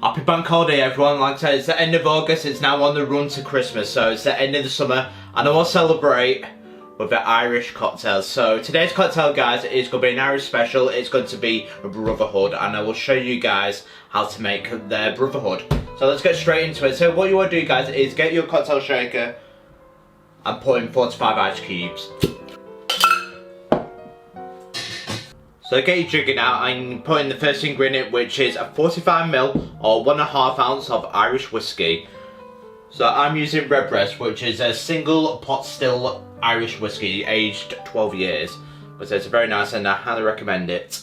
Happy bank holiday everyone. Like I said, it's the end of August, it's now on the run to Christmas, so it's the end of the summer and I will celebrate with the Irish cocktails. So today's cocktail, guys, is going to be an Irish special. It's going to be a Brotherhood and I will show you guys how to make their Brotherhood. So let's get straight into it. So what you want to do, guys, is get your cocktail shaker and put in 4 to 5 ice cubes. So get your jug out and put in the first ingredient, which is a 45ml or 1.5 ounce of Irish whiskey. So I'm using Redbreast, which is a single pot still Irish whiskey aged 12 years. But it's very nice and I highly recommend it.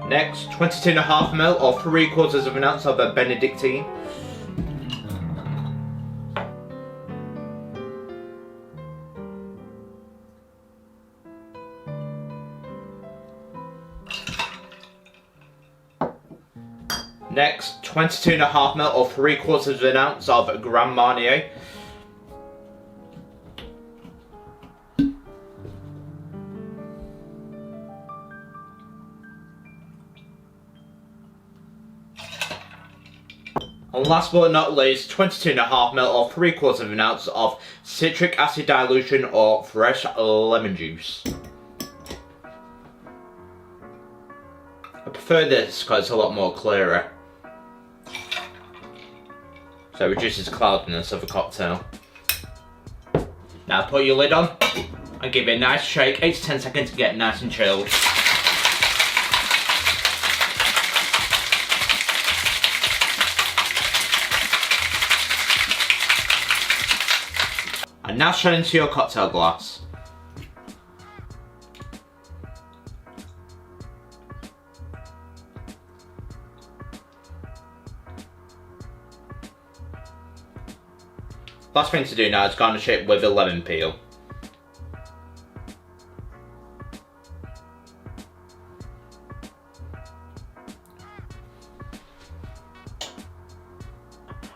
Next, 22.5ml or 3/4 of an ounce of a Benedictine. Next, 22.5ml or 3/4 of an ounce of Marnier. And last but not least, 22.5ml or 3/4 of an ounce of citric acid dilution or fresh lemon juice. I prefer this because it's a lot more clearer. So it reduces cloudiness of a cocktail. Now put your lid on and give it a nice shake, 8 to 10 seconds to get nice and chilled. And now straight into your cocktail glass. Last thing to do now is garnish it with a lemon peel.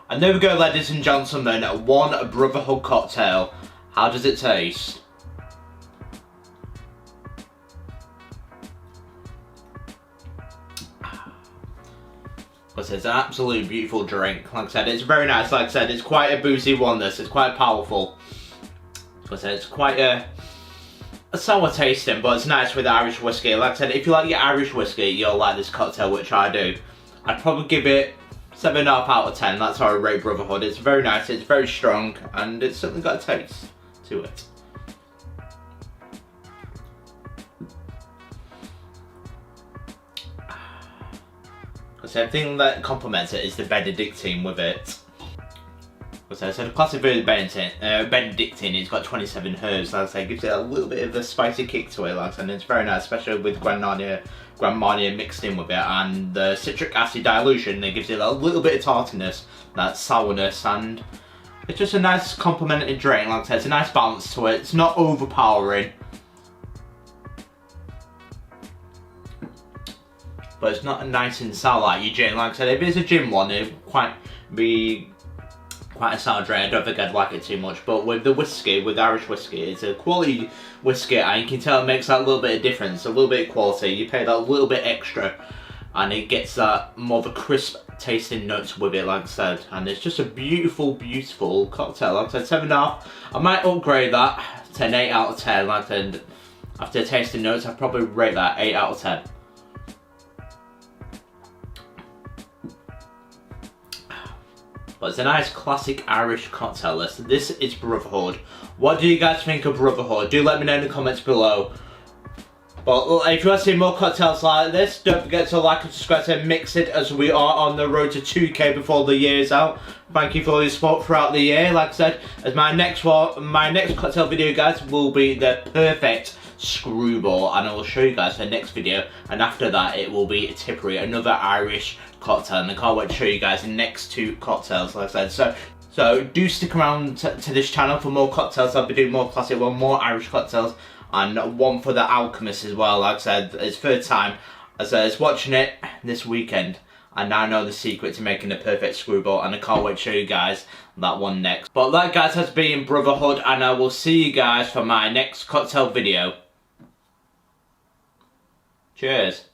And there we go, ladies and gentlemen, one Brotherhood cocktail. How does it taste? It's an absolutely beautiful drink. Like I said, it's very nice. Like I said, it's quite a boozy one. This it's quite powerful. Like I said, it's quite a sour tasting, but it's nice with Irish whiskey. Like I said, if you like your Irish whiskey, you'll like this cocktail, which I do. I'd probably give it 7.5 out of 10. That's how I rate Brotherhood. It's very nice. It's very strong, and it's certainly got a taste to it. So the thing that complements it is the Benedictine with it. So the classic version of Benedictine, it's got 27 herbs. Like I say, gives it a little bit of a spicy kick to it. Like I said, it's very nice, especially with Marnier mixed in with it, and the citric acid dilution. It gives it a little bit of tartness, that sourness, and it's just a nice complementary drink. Like I said, it's a nice balance to it. It's not overpowering, but it's not a nice and sour like your gin. Like I said, if it's a gin one, it'd be quite a sour drink. I don't think I'd like it too much. But with the whiskey, with Irish whiskey, it's a quality whiskey, and you can tell it makes that little bit of difference, a little bit of quality. You pay that little bit extra, and it gets that more of a crisp tasting notes with it, like I said. And it's just a beautiful, beautiful cocktail. Like I said, 7.5. I might upgrade that to an 8 out of 10. Like I said, after tasting notes, I'd probably rate that 8 out of 10. But it's a nice classic Irish cocktail list. This is Brotherhood. What do you guys think of Brotherhood? Do let me know in the comments below. But if you want to see more cocktails like this, don't forget to like and subscribe to MixedSid, as we are on the road to 2K before the year's out. Thank you for all your support throughout the year. Like I said, as my next cocktail video, guys, will be the perfect screwball, and I will show you guys the next video. And after that, it will be a Tippery, another Irish cocktail, and I can't wait to show you guys the next 2 cocktails, like I said. So do stick around to this channel for more cocktails. I'll be doing more classic one, more Irish cocktails, and one for the Alchemist as well. Like I said, it's third time as watching it this weekend. I now know the secret to making the perfect screwball, and I can't wait to show you guys that one next. But that, guys, has been Brotherhood, and I will see you guys for my next cocktail video. Cheers.